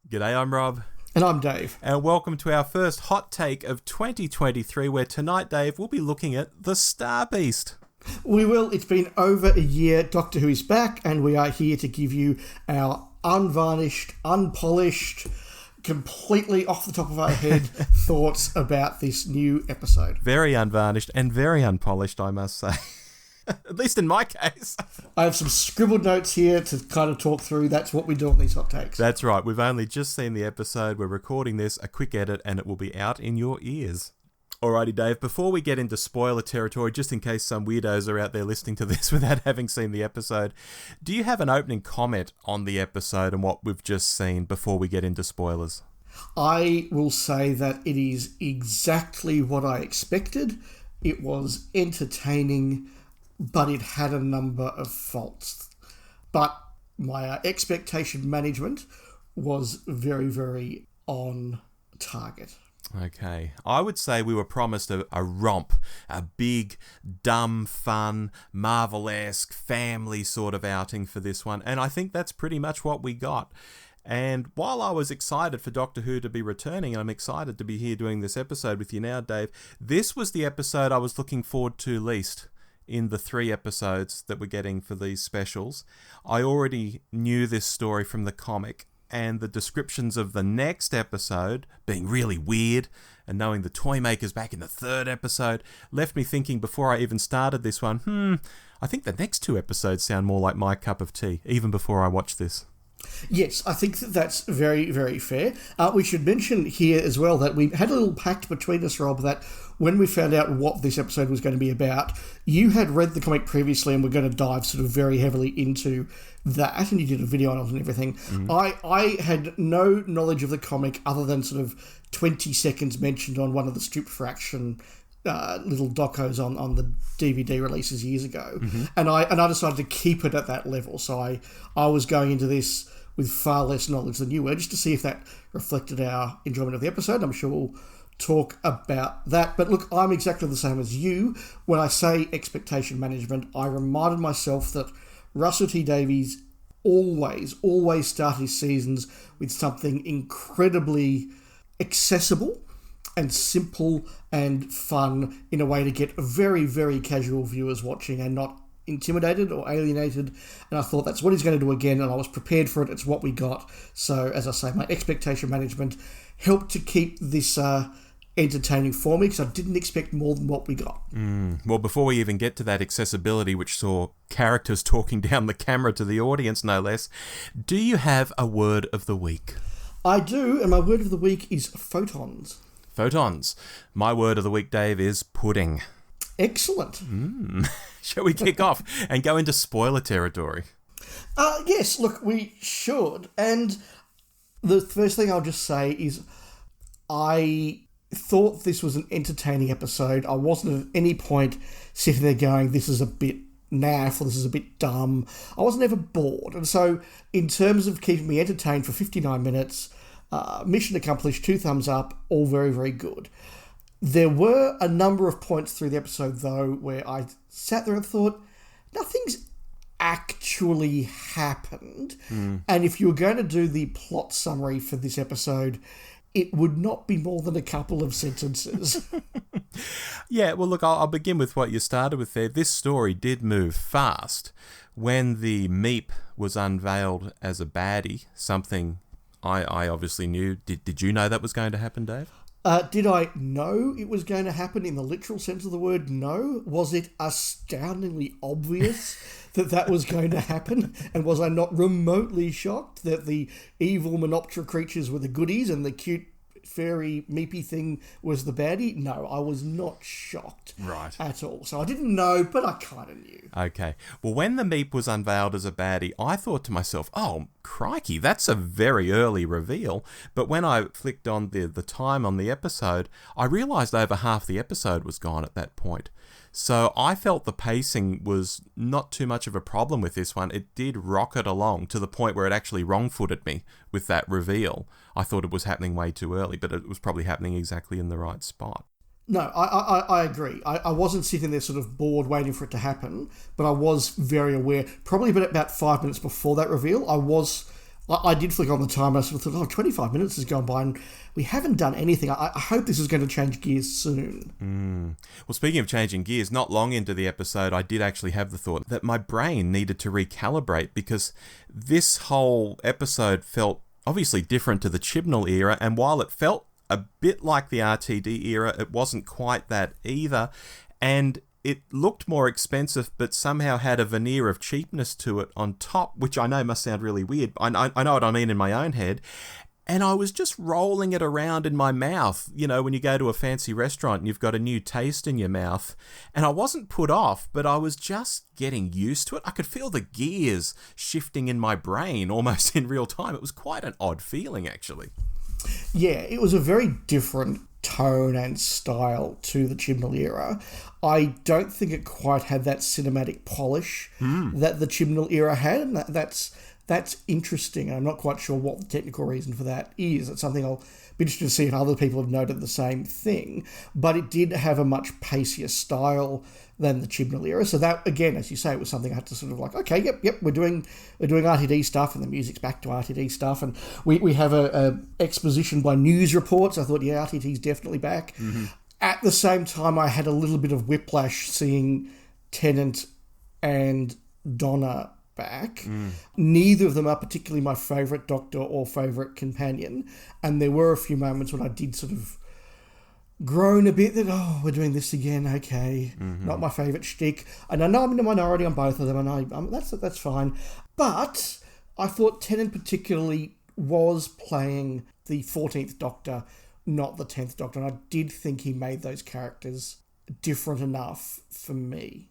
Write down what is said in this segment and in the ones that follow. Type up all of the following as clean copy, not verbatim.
G'day, I'm Rob. And I'm Dave. And welcome to our first hot take of 2023, where tonight, Dave, we'll be looking at The Star Beast. We will. It's been over a year. Doctor Who is back, and we are here to give you our unvarnished, unpolished, completely off the top of our head thoughts about this new episode. Very unvarnished and very unpolished, I must say. At least in my case. I have some scribbled notes here to kind of talk through. That's what we do on these hot takes. That's right. We've only just seen the episode. We're recording this, a quick edit, and it will be out in your ears. Alrighty, Dave, before we get into spoiler territory, just in case some weirdos are out there listening to this without having seen the episode, do you have an opening comment on the episode and what we've just seen before we get into spoilers? I will say that it is exactly what I expected. It was entertaining, but it had a number of faults. But my expectation management was very, very on target. Okay. I would say we were promised a romp, a big, dumb, fun, Marvel-esque, family sort of outing for this one, and I think that's pretty much what we got. And while I was excited for Doctor Who to be returning, and I'm excited to be here doing this episode with you now, Dave, this was the episode I was looking forward to least in the 3 episodes that we're getting for these specials. I already knew this story from the comic, and the descriptions of the next episode being really weird, and knowing the toy maker's back in the 3rd episode, left me thinking before I even started this one, I think the next 2 episodes sound more like my cup of tea, even before I watch this. Yes, I think that's very, very fair. We should mention here as well that we had a little pact between us, Rob, that when we found out what this episode was going to be about, you had read the comic previously and we're going to dive sort of very heavily into that, and you did a video on it and everything. Mm-hmm. I had no knowledge of the comic other than sort of 20 seconds mentioned on one of the Stripped for Action little docos on the DVD releases years ago. Mm-hmm. And I decided to keep it at that level. So I was going into this with far less knowledge than you were, just to see if that reflected our enjoyment of the episode. I'm sure we'll talk about that. But look, I'm exactly the same as you. When I say expectation management, I reminded myself that Russell T Davies always start his seasons with something incredibly accessible and simple and fun in a way to get very, very casual viewers watching and not intimidated or alienated. And I thought that's what he's going to do again, and I was prepared for it. It's what we got. So, as I say, my expectation management helped to keep this entertaining for me, because I didn't expect more than what we got. Well, before we even get to that accessibility, which saw characters talking down the camera to the audience, no less, do you have a word of the week? I do, and my word of the week is photons. Photons. My word of the week, Dave, is pudding. Excellent. Shall we kick off and go into spoiler territory? Yes, look, we should. And the first thing I'll just say is I thought this was an entertaining episode. I wasn't at any point sitting there going, this is a bit naff or this is a bit dumb. I wasn't ever bored. And so in terms of keeping me entertained for 59 minutes, mission accomplished, 2 thumbs up, all very, very good. There were a number of points through the episode, though, where I sat there and thought, nothing's actually happened. And if you were going to do the plot summary for this episode, it would not be more than a couple of sentences. Yeah, well, look, I'll begin with what you started with there. This story did move fast. When the Meep was unveiled as a baddie, something I obviously knew. Did you know that was going to happen, Dave? Did I know it was going to happen in the literal sense of the word? No. Was it astoundingly obvious that was going to happen? And was I not remotely shocked that the evil Menoptera creatures were the goodies and the cute fairy meepy thing was the baddie? No, I was not shocked at all. So I didn't know, but I kind of knew. Okay. Well, when the Meep was unveiled as a baddie, I thought to myself, oh, crikey, that's a very early reveal. But when I flicked on the time on the episode, I realised over half the episode was gone at that point. So I felt the pacing was not too much of a problem with this one. It did rocket along to the point where it actually wrong-footed me with that reveal. I thought it was happening way too early, but it was probably happening exactly in the right spot. No, I agree. I wasn't sitting there sort of bored waiting for it to happen, but I was very aware, probably about 5 minutes before that reveal, I was I did flick on the timer. I sort of thought, 25 minutes has gone by and we haven't done anything. I hope this is going to change gears soon. Well, speaking of changing gears, not long into the episode, I did actually have the thought that my brain needed to recalibrate, because this whole episode felt obviously different to the Chibnall era, and while it felt a bit like the RTD era, it wasn't quite that either. And it looked more expensive, but somehow had a veneer of cheapness to it on top, which I know must sound really weird. I know what I mean in my own head. And I was just rolling it around in my mouth, you know, when you go to a fancy restaurant and you've got a new taste in your mouth. And I wasn't put off, but I was just getting used to it. I could feel the gears shifting in my brain almost in real time. It was quite an odd feeling, actually. Yeah, it was a very different tone and style to the Chibnall era. I don't think it quite had that cinematic polish that the Chibnall era had, and that's interesting. I'm not quite sure what the technical reason for that is. It's something I'll be interested to see if other people have noted the same thing. But it did have a much pacier style than the Chibnall era. So that, again, as you say, it was something I had to sort of like, okay, yep, we're doing RTD stuff, and the music's back to RTD stuff, and we have a exposition by news reports. I thought, yeah, RTD's definitely back. At the same time, I had a little bit of whiplash seeing Tennant and Donna back. Neither of them are particularly my favourite Doctor or favourite companion, and there were a few moments when I did sort of groan a bit that, we're doing this again, okay, not my favourite shtick. And I know I'm in the minority on both of them, and that's fine. But I thought Tennant particularly was playing the 14th Doctor, not the 10th Doctor, and I did think he made those characters different enough for me.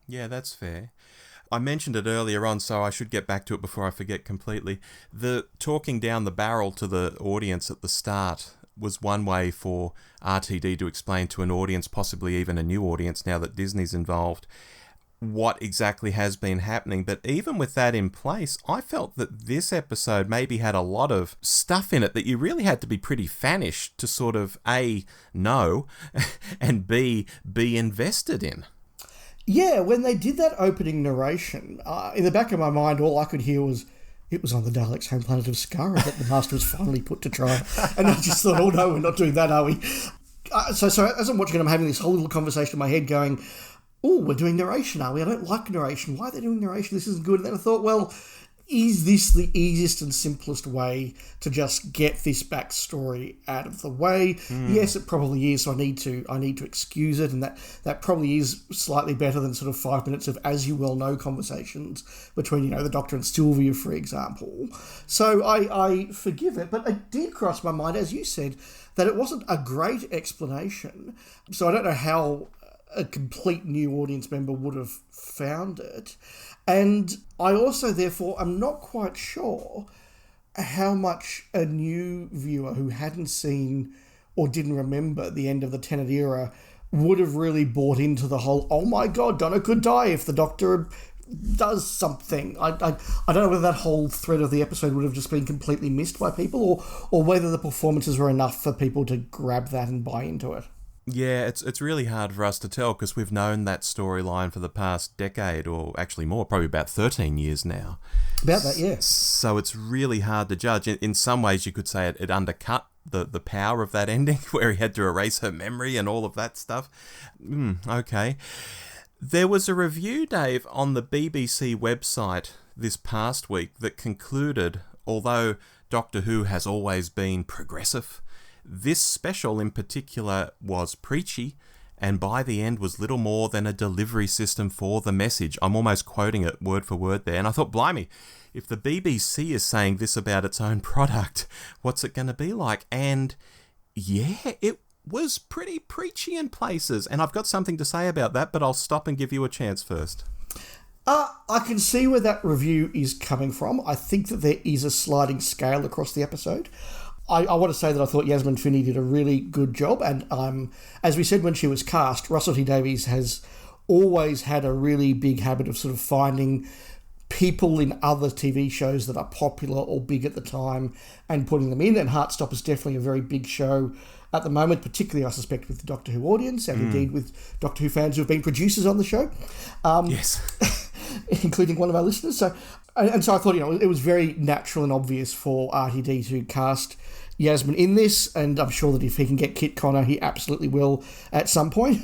Yeah, that's fair. I mentioned it earlier on, so I should get back to it before I forget completely. The talking down the barrel to the audience at the start was one way for RTD to explain to an audience, possibly even a new audience now that Disney's involved, what exactly has been happening. But even with that in place, I felt that this episode maybe had a lot of stuff in it that you really had to be pretty famished to sort of A, know, and B, be invested in. Yeah, when they did that opening narration, in the back of my mind, all I could hear was, it was on the Daleks' home planet of Skara that the Master was finally put to trial. And I just thought, oh no, we're not doing that, are we? So as I'm watching it, I'm having this whole little conversation in my head going, oh, we're doing narration, are we? I don't like narration. Why are they doing narration? This isn't good. And then I thought, well, is this the easiest and simplest way to just get this backstory out of the way? Yes, it probably is. So I need to excuse it, and that probably is slightly better than sort of 5 minutes of, as you well know, conversations between, the Doctor and Sylvia, for example. So I forgive it, but it did cross my mind, as you said, that it wasn't a great explanation. So I don't know how a complete new audience member would have found it. And I also, therefore, am not quite sure how much a new viewer who hadn't seen or didn't remember the end of the Tennant era would have really bought into the whole, oh my God, Donna could die if the Doctor does something. I don't know whether that whole thread of the episode would have just been completely missed by people, or whether the performances were enough for people to grab that and buy into it. Yeah, it's really hard for us to tell because we've known that storyline for the past decade, or actually more, probably about 13 years now. About that, yeah. So it's really hard to judge. In some ways, you could say it undercut the power of that ending, where he had to erase her memory and all of that stuff. Okay. There was a review, Dave, on the BBC website this past week that concluded, although Doctor Who has always been progressive, this special in particular was preachy, and by the end was little more than a delivery system for the message. I'm almost quoting it word for word there. And I thought, blimey, if the BBC is saying this about its own product, what's it going to be like? And yeah, it was pretty preachy in places. And I've got something to say about that, but I'll stop and give you a chance first. I can see where that review is coming from. I think that there is a sliding scale across the episode. I want to say that I thought Yasmin Finney did a really good job, and as we said when she was cast, Russell T Davies has always had a really big habit of sort of finding people in other TV shows that are popular or big at the time and putting them in, and Heartstopper is definitely a very big show at the moment, particularly, I suspect, with the Doctor Who audience, and indeed with Doctor Who fans who have been producers on the show. Yes. including one of our listeners. So I thought, it was very natural and obvious for RTD to cast Yasmin in this, and I'm sure that if he can get Kit Connor, he absolutely will at some point.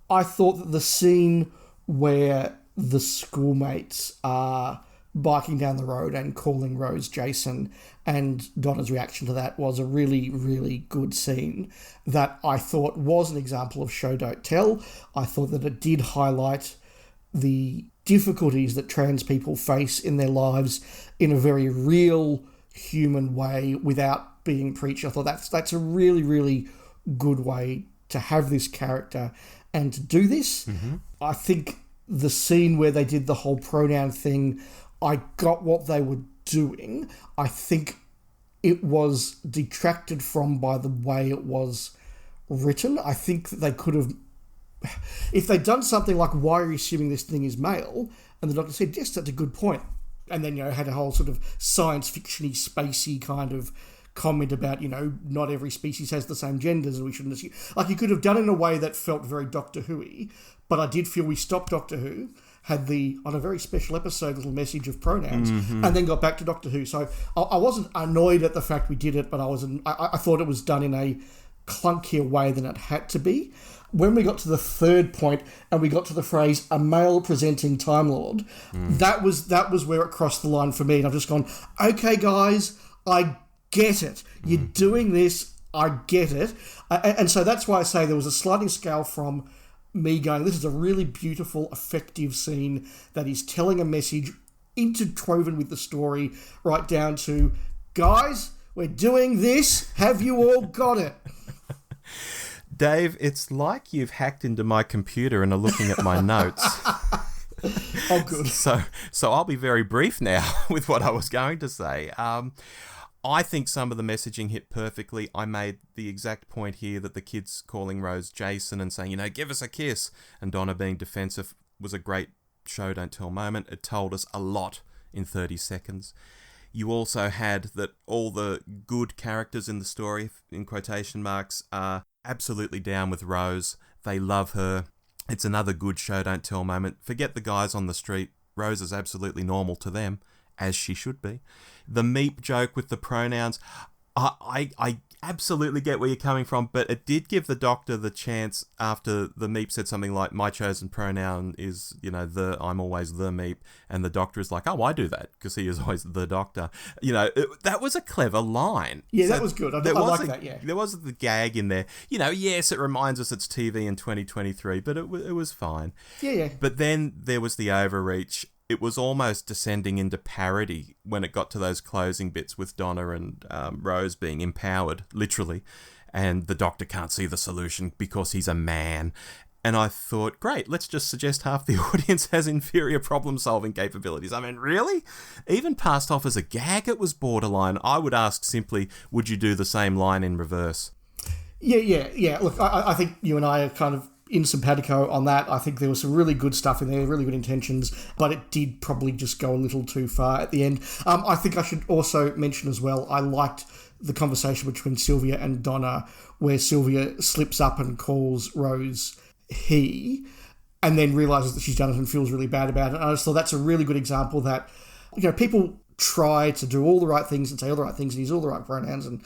I thought that the scene where the schoolmates are biking down the road and calling Rose Jason, and Donna's reaction to that was a really, really good scene that I thought was an example of show don't tell. I thought that it did highlight the difficulties that trans people face in their lives in a very real, human way without being preached. I thought that's a really, really good way to have this character and to do this. Mm-hmm. I think the scene where they did the whole pronoun thing, I got what they were doing. I think it was detracted from by the way it was written. I think that they could have, if they'd done something like, why are you assuming this thing is male? And the doctor said, yes, that's a good point. And then, had a whole sort of science fiction-y, spacey kind of comment about, not every species has the same genders and we shouldn't assume. Like, you could have done it in a way that felt very Doctor Who-y, but I did feel we stopped Doctor Who, had on a very special episode, little message of pronouns, and then got back to Doctor Who. So I wasn't annoyed at the fact we did it, but I thought it was done in a clunkier way than it had to be. When we got to the third point and we got to the phrase "a male presenting Time Lord," that was where it crossed the line for me. And I've just gone, okay, guys, I get it. You're doing this. I get it. And so that's why I say there was a sliding scale from me going, this is a really beautiful, effective scene that is telling a message interwoven with the story, right down to, guys, we're doing this. Have you all got it? Dave, it's like you've hacked into my computer and are looking at my notes. Oh, good. So I'll be very brief now with what I was going to say. I think some of the messaging hit perfectly. I made the exact point here that the kids calling Rose Jason and saying, give us a kiss, and Donna being defensive was a great show don't tell moment. It told us a lot in 30 seconds. You also had that all the good characters in the story, in quotation marks, are absolutely down with Rose. They love her. It's another good show don't tell moment. Forget the guys on the street. Rose is absolutely normal to them, as she should be. The meep joke with the pronouns, I absolutely get where you're coming from, but it did give the doctor the chance after the meep said something like, my chosen pronoun is, I'm always the meep, and the doctor is like, oh, I do that, because he is always the doctor. That was a clever line. Yeah, so that was good. I like that, yeah. There was the gag in there. Yes, it reminds us it's TV in 2023, but it was fine. Yeah. But then there was the overreach. It was almost descending into parody when it got to those closing bits with Donna and Rose being empowered, literally, and the doctor can't see the solution because he's a man. And I thought, great, let's just suggest half the audience has inferior problem-solving capabilities. I mean, really? Even passed off as a gag, it was borderline. I would ask simply, would you do the same line in reverse? Yeah. Look, I think you and I are kind of in simpatico on that. I think there was some really good stuff in there, really good intentions, but it did probably just go a little too far at the end. I think I should also mention as well, I liked the conversation between Sylvia and Donna, where Sylvia slips up and calls Rose he, and then realises that she's done it and feels really bad about it. And I just thought that's a really good example that, people try to do all the right things and say all the right things and use all the right pronouns and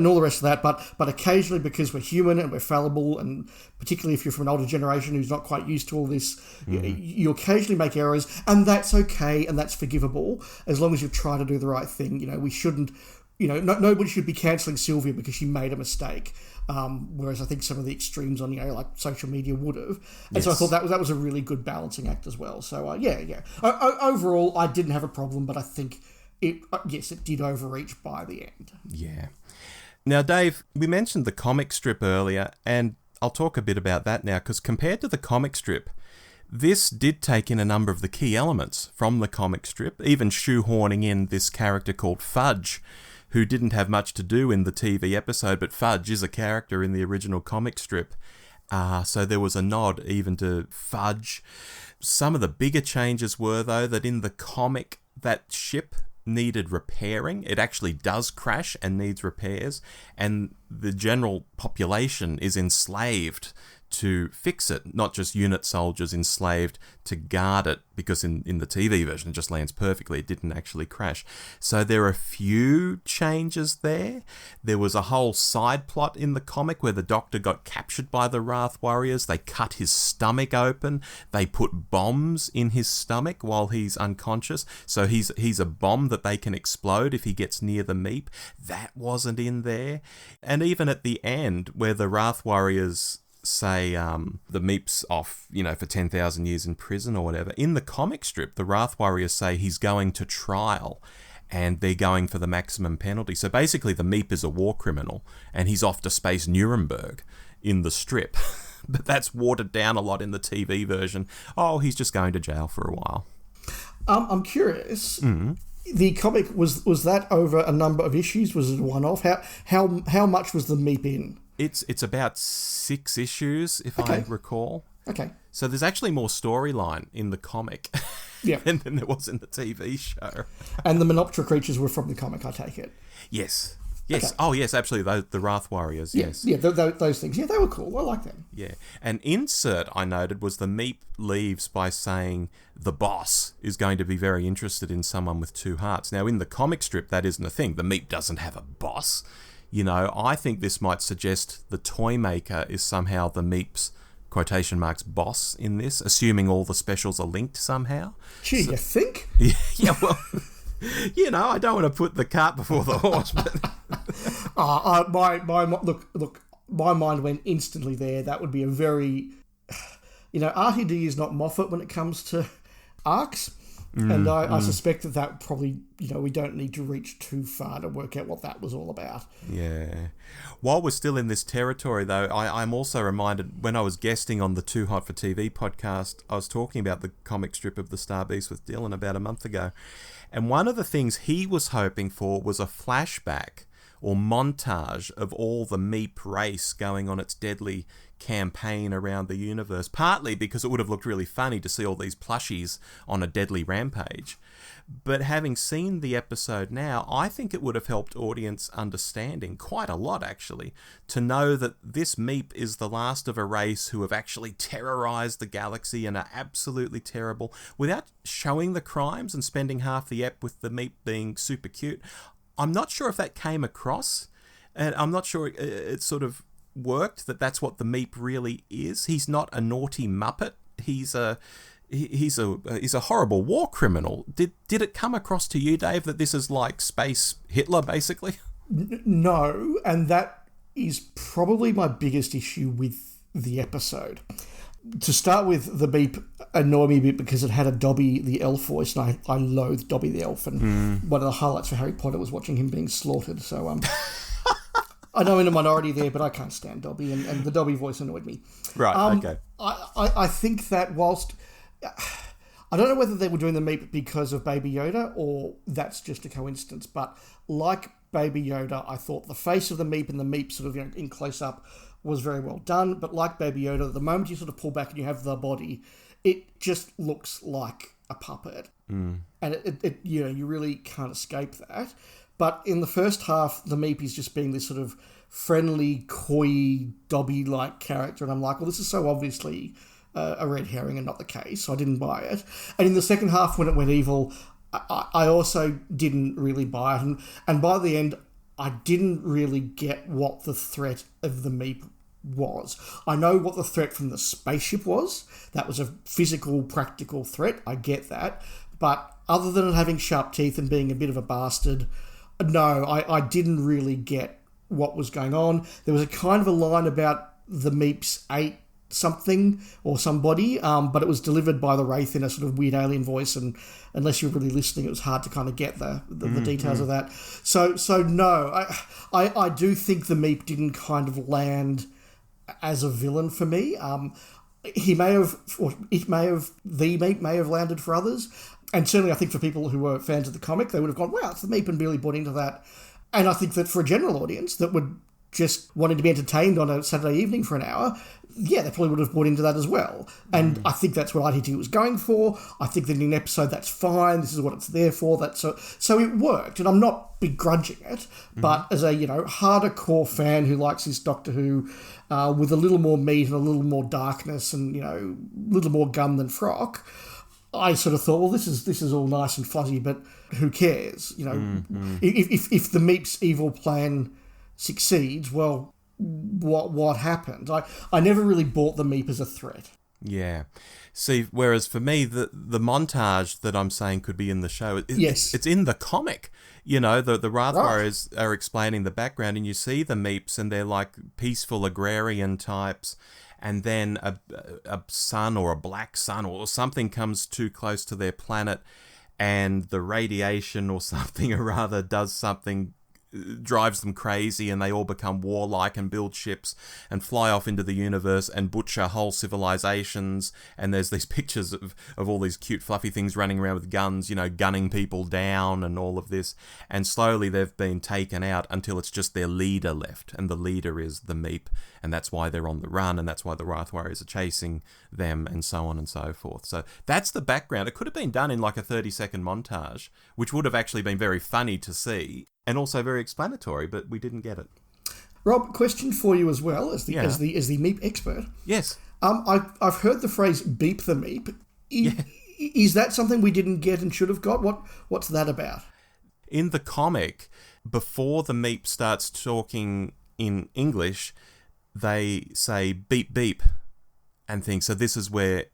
all the rest of that, but occasionally, because we're human and we're fallible, and particularly if you're from an older generation who's not quite used to all this, you occasionally make errors, and that's okay and that's forgivable as long as you try to do the right thing. We shouldn't, nobody should be cancelling Sylvia because she made a mistake. Whereas I think some of the extremes on, like social media would have. And yes. So I thought that was a really good balancing act as well. So, yeah. Overall, I didn't have a problem, but I think it did overreach by the end. Yeah. Now, Dave, we mentioned the comic strip earlier, and I'll talk a bit about that now, because compared to the comic strip, this did take in a number of the key elements from the comic strip, even shoehorning in this character called Fudge, who didn't have much to do in the TV episode, but Fudge is a character in the original comic strip. So there was a nod even to Fudge. Some of the bigger changes were, though, that in the comic, that ship needed repairing. It actually does crash and needs repairs, and the general population is enslaved to fix it, not just unit soldiers enslaved to guard it, because in the TV version it just lands perfectly, it didn't actually crash. So there are a few changes there. There was a whole side plot in the comic where the Doctor got captured by the Wrath Warriors. They cut his stomach open. They put bombs in his stomach while he's unconscious, so he's a bomb that they can explode if he gets near the Meep. That wasn't in there. And even at the end, where the Wrath Warriors say the Meep's off, for 10,000 years in prison or whatever, in the comic strip, the Wrath Warriors say he's going to trial and they're going for the maximum penalty. So basically the Meep is a war criminal and he's off to space Nuremberg in the strip. But that's watered down a lot in the TV version. Oh, he's just going to jail for a while. I'm curious. The comic, was that over a number of issues? Was it a one-off? How much was the Meep in? It's about 6 issues, if I recall. Okay. So there's actually more storyline in the comic than there was in the TV show. And the Menoptera creatures were from the comic, I take it? Yes. Okay. Oh, yes, absolutely. The Wrath Warriors, yes. Yeah, those things. Yeah, they were cool. I like them. Yeah. An insert I noted was the Meep leaves by saying the boss is going to be very interested in someone with 2 hearts. Now, in the comic strip, that isn't a thing. The Meep doesn't have a boss. I think this might suggest the Toymaker is somehow the Meep's quotation marks boss in this, assuming all the specials are linked somehow. Gee, you think? Yeah, well, I don't want to put the cart before the horse, but my mind went instantly there. That would be a very, RTD is not Moffat when it comes to arcs. And I suspect that probably, we don't need to reach too far to work out what that was all about. Yeah. While we're still in this territory, though, I'm also reminded, when I was guesting on the Too Hot for TV podcast, I was talking about the comic strip of the Star Beast with Dylan about a month ago. And one of the things he was hoping for was a flashback or montage of all the Meep race going on its deadly campaign around the universe, partly because it would have looked really funny to see all these plushies on a deadly rampage. But having seen the episode now, I think it would have helped audience understanding quite a lot, actually, to know that this Meep is the last of a race who have actually terrorized the galaxy and are absolutely terrible, without showing the crimes and spending half the ep with the Meep being super cute. I'm not sure if that came across, and I'm not sure it sort of worked, that's what the Meep really is. He's not a naughty muppet. He's a horrible war criminal. Did it come across to you, Dave, that this is like space Hitler, basically? No, and that is probably my biggest issue with the episode. To start with, the Meep annoyed me a bit because it had a Dobby the Elf voice, and I loathe Dobby the Elf, and one of the highlights for Harry Potter was watching him being slaughtered, so I know I'm in a minority there, but I can't stand Dobby, and the Dobby voice annoyed me. Right, okay. I think that whilst... I don't know whether they were doing the Meep because of Baby Yoda, or that's just a coincidence, but like Baby Yoda, I thought the face of the Meep and the Meep sort of in close-up was very well done, but like Baby Yoda, the moment you sort of pull back and you have the body, it just looks like a puppet. And it you really can't escape that. But in the first half, the Meep is just being this sort of friendly, coy, Dobby-like character, and I'm like, well, this is so obviously a red herring and not the case, so I didn't buy it. And in the second half, when it went evil, I also didn't really buy it, and by the end, I didn't really get what the threat of the Meep was. I know what the threat from the spaceship was. That was a physical, practical threat. I get that. But other than it having sharp teeth and being a bit of a bastard, no, I didn't really get what was going on. There was a kind of a line about the Meeps ate something or somebody, but it was delivered by the Wraith in a sort of weird alien voice, and unless you're really listening, it was hard to kind of get the details of that. So no, I do think the Meep didn't kind of land as a villain for me. The Meep may have landed for others, and certainly I think for people who were fans of the comic, they would have gone, wow, it's the Meep, and really bought into that. And I think that for a general audience that would just wanting to be entertained on a Saturday evening for an hour, yeah, they probably would have bought into that as well. And I think that's what ITT was going for. I think that in an episode, that's fine. This is what it's there for. So it worked, and I'm not begrudging it. But as a, harder core fan who likes his Doctor Who with a little more meat and a little more darkness and, a little more gum than frock, I sort of thought, well, this is all nice and fuzzy, but who cares? If the Meep's evil plan succeeds, well, what happened? I never really bought the Meep as a threat. Yeah. See, whereas for me, the montage that I'm saying could be in the show, it's in the comic. The Rathwires are explaining the background, and you see the Meeps, and they're like peaceful agrarian types. And then a sun or a black sun or something comes too close to their planet, and the radiation or something or other does something, drives them crazy, and they all become warlike and build ships and fly off into the universe and butcher whole civilizations. And there's these pictures of all these cute fluffy things running around with guns, gunning people down and all of this. And slowly they've been taken out until it's just their leader left, and the leader is the Meep, and that's why they're on the run, and that's why the Wrath Warriors are chasing them, and so on and so forth. So that's the background. It could have been done in like a 30-second montage, which would have actually been very funny to see, and also very explanatory, but we didn't get it. Rob, question for you as well, as the Meep expert. Yes. I've heard the phrase "beep the Meep." Is that something we didn't get and should have got? What's that about? In the comic, before the Meep starts talking in English, they say beep beep and things. So this is where,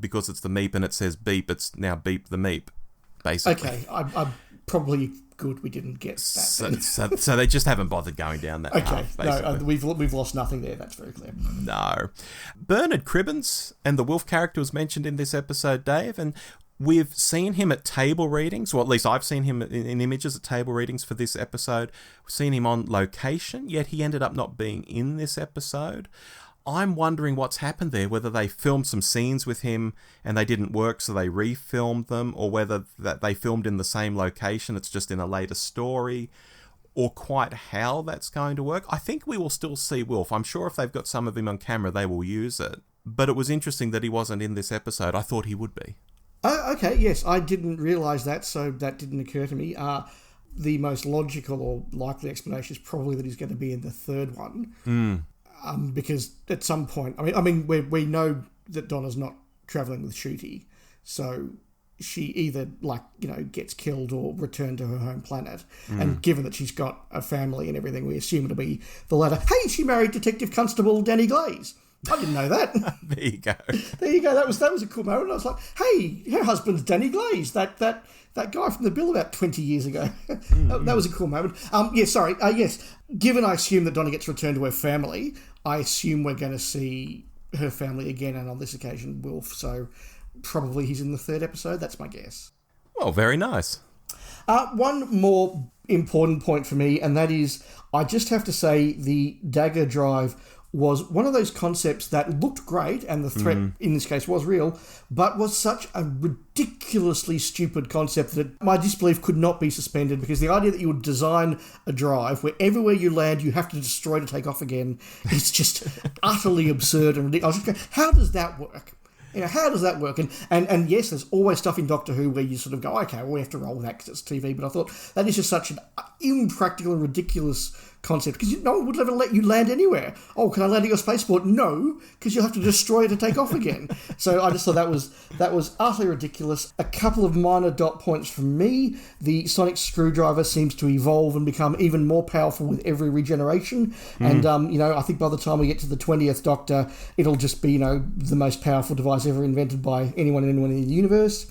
because it's the Meep and it says beep, it's now beep the Meep, basically. Okay, I'm probably good we didn't get that. So they just haven't bothered going down that path, basically. No, we've lost nothing there, that's very clear. No. Bernard Cribbins and the Wolf character was mentioned in this episode, Dave, and we've seen him at table readings, or at least I've seen him in images at table readings for this episode. We've seen him on location, yet he ended up not being in this episode. I'm wondering what's happened there, whether they filmed some scenes with him and they didn't work, so they refilmed them, or whether that they filmed in the same location, it's just in a later story, or quite how that's going to work. I think we will still see Wilf. I'm sure if they've got some of him on camera, they will use it. But it was interesting that he wasn't in this episode. I thought he would be. Oh, okay, yes, I didn't realise that, so that didn't occur to me. The most logical or likely explanation is probably that he's going to be in the third one. Because at some point, I mean, we know that Donna's not travelling with Ncuti, so she either gets killed or returned to her home planet. And given that she's got a family and everything, we assume it'll be the latter. Hey, she married Detective Constable Danny Glaze. I didn't know that. There you go. There you go. That was a cool moment. I was like, hey, her husband's Danny Glaze, that guy from the Bill about 20 years ago. That was a cool moment. Yes. Given I assume that Donna gets returned to her family, I assume we're going to see her family again, and on this occasion, Wilf. So probably he's in the third episode. That's my guess. Well, very nice. One more important point for me, and that is, I just have to say the dagger drive was one of those concepts that looked great, and the threat in this case was real, but was such a ridiculously stupid concept that my disbelief could not be suspended, because the idea that you would design a drive where everywhere you land you have to destroy to take off again is just utterly absurd and ridiculous. I was just going, how does that work? How does that work? And yes, there's always stuff in Doctor Who where you sort of go, okay, well, we have to roll with that because it's TV, but I thought that is just such an impractical and ridiculous concept, because no one would ever let you land anywhere. Oh, can I land at your spaceport? No, because you'll have to destroy it to take off again. So I just thought that was utterly ridiculous. A couple of minor dot points from me. The sonic screwdriver seems to evolve and become even more powerful with every regeneration. And, I think by the time we get to the 20th Doctor, it'll just be, the most powerful device ever invented by anyone in the universe.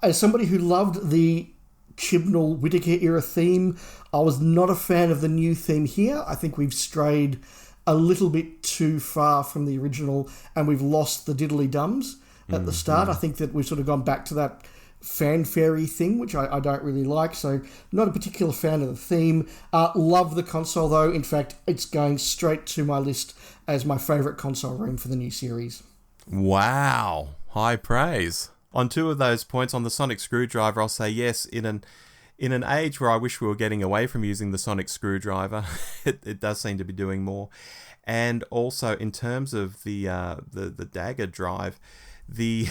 As somebody who loved the Chibnall Whittaker era theme, I was not a fan of the new theme here. I think we've strayed a little bit too far from the original, and we've lost the diddly dums at the start. I think that we've sort of gone back to that fanfare-y thing, which I don't really like, so not a particular fan of the theme. Love the console, though. In fact, it's going straight to my list as my favourite console room for the new series. Wow. High praise. On two of those points, on the sonic screwdriver, I'll say yes, in in an age where I wish we were getting away from using the sonic screwdriver, it does seem to be doing more. And also, in terms of the dagger drive, the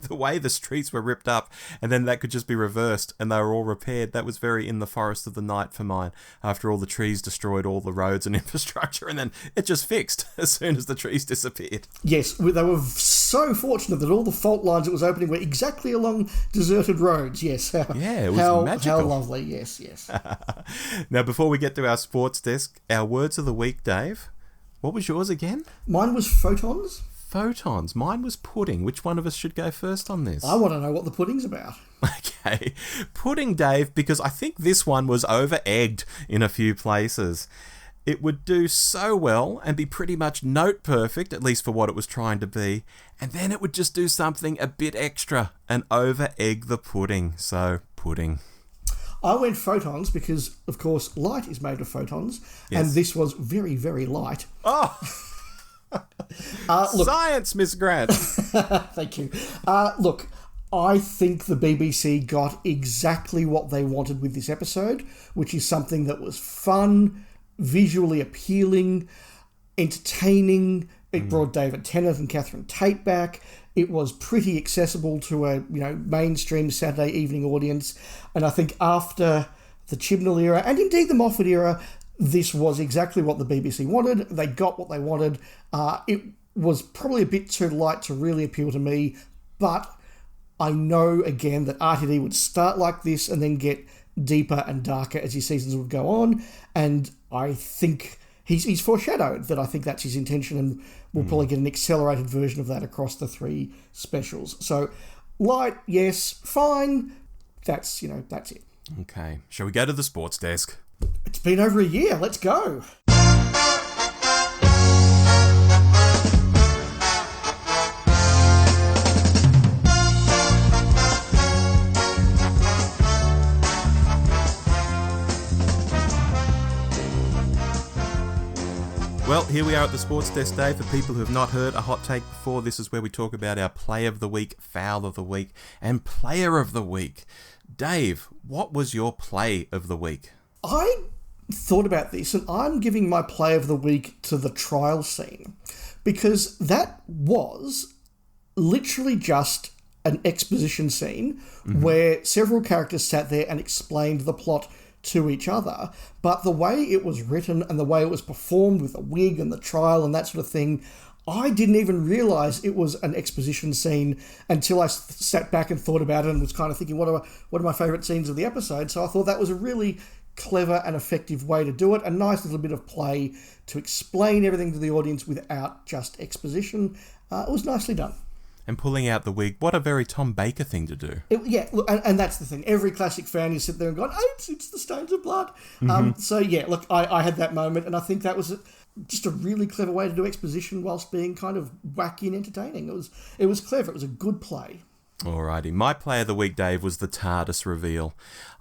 way the streets were ripped up and then that could just be reversed and they were all repaired, that was very In the Forest of the Night for mine, after all the trees destroyed all the roads and infrastructure, and then it just fixed as soon as the trees disappeared. Yes, they were so fortunate that all the fault lines it was opening were exactly along deserted roads. Yes. Yeah, it was magical. How lovely, yes. Now, before we get to our sports desk, our words of the week, Dave. What was yours again? Mine was photons. Photons. Mine was pudding. Which one of us should go first on this? I want to know what the pudding's about. Okay. Pudding, Dave, because I think this one was over-egged in a few places. It would do so well and be pretty much note perfect, at least for what it was trying to be, and then it would just do something a bit extra and over-egg the pudding. So, pudding. I went photons because, of course, light is made of photons, yes. And this was very, very light. Oh! Look, Science, Miss Grant. Thank you. Look, I think the BBC got exactly what they wanted with this episode, which is something that was fun, visually appealing, entertaining. It brought David Tennant and Catherine Tate back. It was pretty accessible to a mainstream Saturday evening audience. And I think after the Chibnall era, and indeed the Moffat era, this was exactly what the BBC wanted. They got what they wanted. It was probably a bit too light to really appeal to me, but I know, again, that RTD would start like this and then get deeper and darker as his seasons would go on, and I think he's foreshadowed that I think that's his intention, and we'll probably get an accelerated version of that across the 3 specials. So, light, yes, fine, that's it. Okay, shall we go to the sports desk? It's been over a year. Let's go. Well, here we are at the Sports Desk, Dave. For people who have not heard a hot take before, this is where we talk about our Play of the Week, Foul of the Week, and Player of the Week. Dave, what was your Play of the Week? I thought about this, and I'm giving my Play of the Week to the trial scene, because that was literally just an exposition scene where several characters sat there and explained the plot to each other, but the way it was written and the way it was performed with the wig and the trial and that sort of thing, I didn't even realise it was an exposition scene until I sat back and thought about it and was kind of thinking, what are my favourite scenes of the episode? So I thought that was a really clever and effective way to do it, a nice little bit of play to explain everything to the audience without just exposition. It was nicely done. And pulling out the wig, what a very Tom Baker thing to do. And that's the thing. Every classic fan, you sit there and go, oh, it's the Stones of Blood. I had that moment, and I think that was just a really clever way to do exposition whilst being kind of wacky and entertaining. It was clever. It was a good play. Alrighty, my Play of the Week, Dave, was the TARDIS reveal.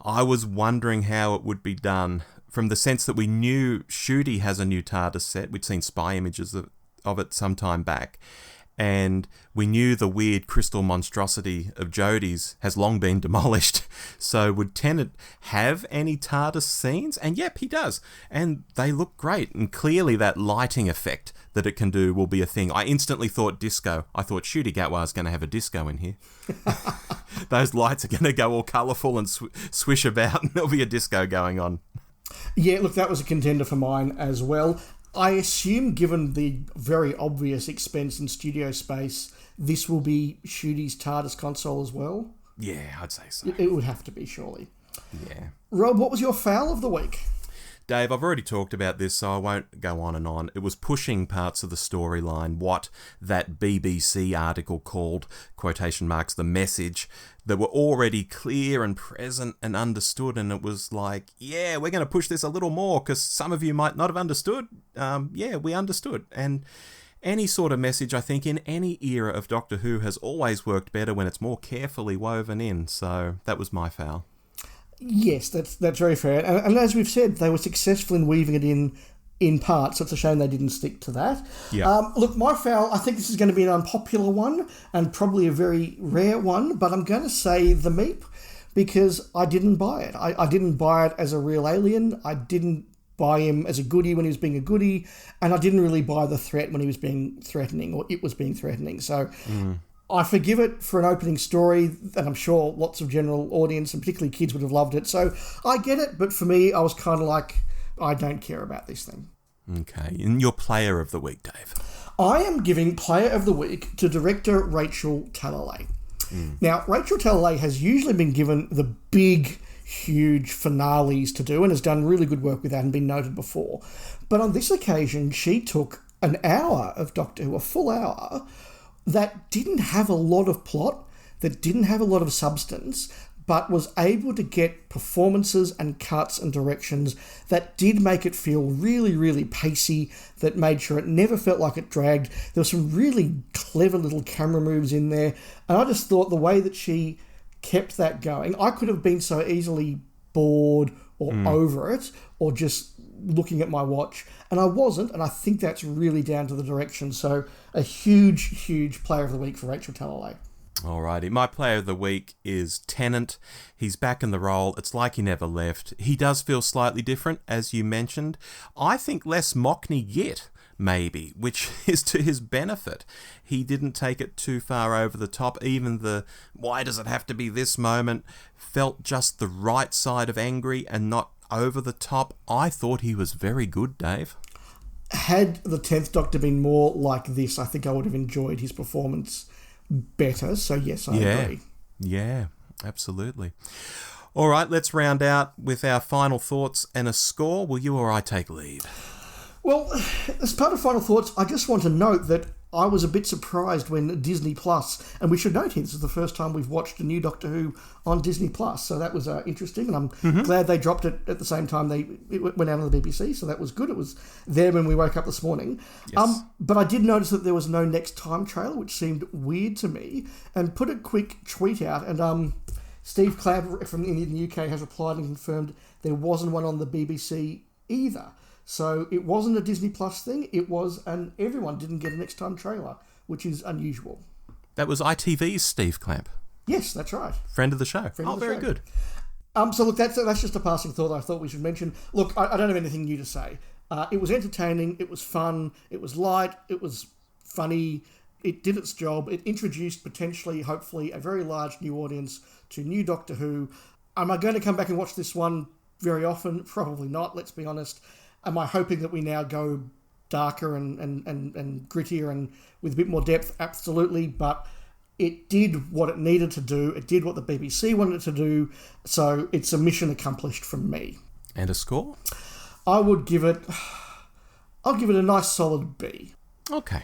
I was wondering how it would be done, from the sense that we knew Ncuti has a new TARDIS set. We'd seen spy images of it some time back. And we knew the weird crystal monstrosity of Jodie's has long been demolished. So would Tennant have any TARDIS scenes? And yep, he does. And they look great. And clearly that lighting effect that it can do will be a thing. I instantly thought disco. I thought Ncuti Gatwa's going to have a disco in here. Those lights are going to go all colourful and swish about, and there'll be a disco going on. Yeah, look, that was a contender for mine as well. I assume, given the very obvious expense in studio space, this will be Ncuti's TARDIS console as well? Yeah, I'd say so. It would have to be, surely. Yeah. Rob, what was your foul of the week? Dave, I've already talked about this, so I won't go on and on. It was pushing parts of the storyline, what that BBC article called, quotation marks, the message, that were already clear and present and understood, and it was like, yeah, we're going to push this a little more, because some of you might not have understood. We understood. And any sort of message, I think, in any era of Doctor Who has always worked better when it's more carefully woven in, so that was my foul. Yes, that's very fair. And as we've said, they were successful in weaving it in parts. So it's a shame they didn't stick to that. Yeah. Look, my foul, I think this is going to be an unpopular one and probably a very rare one, but I'm going to say the Meep, because I didn't buy it. I didn't buy it as a real alien. I didn't buy him as a goodie when he was being a goodie, and I didn't really buy the threat when he was being threatening, or it was being threatening. So I forgive it for an opening story, and I'm sure lots of general audience, and particularly kids, would have loved it. So I get it, but for me, I was kind of like, I don't care about this thing. Okay, and your player of the week, Dave? I am giving player of the week to director Rachel Talalay. Now, Rachel Talalay has usually been given the big, huge finales to do and has done really good work with that and been noted before. But on this occasion, she took an hour of Doctor Who, a full hour, that didn't have a lot of plot, that didn't have a lot of substance, but was able to get performances and cuts and directions that did make it feel really, really pacey, that made sure it never felt like it dragged. There were some really clever little camera moves in there, and I just thought the way that she kept that going, I could have been so easily bored or over it, or just looking at my watch, and I wasn't, and I think that's really down to the direction. So a huge, huge player of the week for Rachel Talalay. Alrighty, my player of the week is Tennant. He's back in the role. It's like he never left. He does feel slightly different, as you mentioned. I think less Mockney yet, maybe, which is to his benefit. He didn't take it too far over the top. Even the why does it have to be this moment felt just the right side of angry and not over the top. I thought he was very good, Dave. Had the 10th Doctor been more like this, I think I would have enjoyed his performance better. So yes, I agree. Yeah, absolutely. All right, let's round out with our final thoughts and a score. Will you or I take lead? Well, as part of final thoughts, I just want to note that I was a bit surprised when Disney Plus, and we should note here, this is the first time we've watched a new Doctor Who on Disney Plus, so that was interesting, and I'm glad they dropped it at the same time it went out on the BBC, so that was good. It was there when we woke up this morning. Yes. But I did notice that there was no Next Time trailer, which seemed weird to me, and put a quick tweet out, and Steve Clabb from in the UK has replied and confirmed there wasn't one on the BBC either. So it wasn't a Disney Plus thing, it was everyone didn't get a Next Time trailer, which is unusual. That was ITV's Steve Clamp. Yes, that's right. Friend of the show. Very good. So look, that's just a passing thought I thought we should mention. Look, I don't have anything new to say. It was entertaining, it was fun, it was light, it was funny, it did its job, it introduced potentially, hopefully, a very large new audience to new Doctor Who. Am I going to come back and watch this one very often? Probably not, let's be honest. Am I hoping that we now go darker and grittier and with a bit more depth? Absolutely, but it did what it needed to do. It did what the BBC wanted it to do, so it's a mission accomplished from me. And a score? I'll give it a nice solid B. Okay.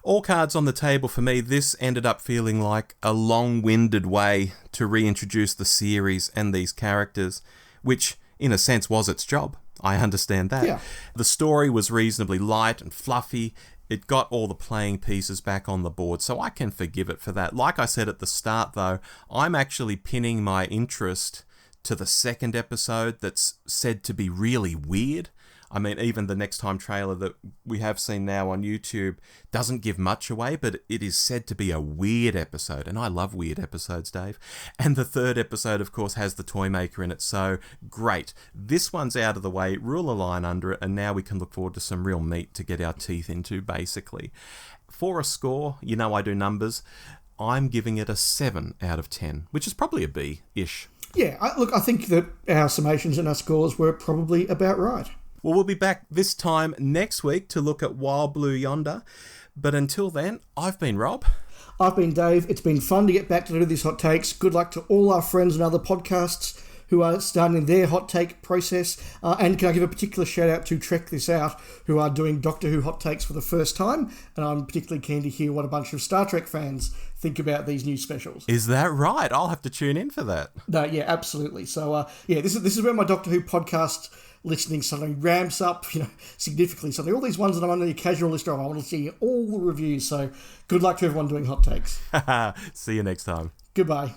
All cards on the table for me. This ended up feeling like a long-winded way to reintroduce the series and these characters, which in a sense was its job. I understand that. Yeah. The story was reasonably light and fluffy. It got all the playing pieces back on the board, so I can forgive it for that. Like I said at the start, though, I'm actually pinning my interest to the second episode that's said to be really weird. I mean, even the Next Time trailer that we have seen now on YouTube doesn't give much away, but it is said to be a weird episode, and I love weird episodes, Dave. And the third episode, of course, has the Toymaker in it, so great. This one's out of the way, rule a line under it, and now we can look forward to some real meat to get our teeth into, basically. For a score, you know I do numbers, I'm giving it a 7 out of 10, which is probably a B-ish. Yeah, I think that our summations and our scores were probably about right. Well, we'll be back this time next week to look at Wild Blue Yonder. But until then, I've been Rob. I've been Dave. It's been fun to get back to do these hot takes. Good luck to all our friends and other podcasts who are starting their hot take process. And can I give a particular shout out to Trek This Out, who are doing Doctor Who hot takes for the first time. And I'm particularly keen to hear what a bunch of Star Trek fans think about these new specials. Is that right? I'll have to tune in for that. No, yeah, absolutely. So, this is where my Doctor Who podcast listening suddenly ramps up, significantly. Suddenly, all these ones that I'm on the casual list of, I want to see all the reviews. So, good luck to everyone doing hot takes. See you next time. Goodbye.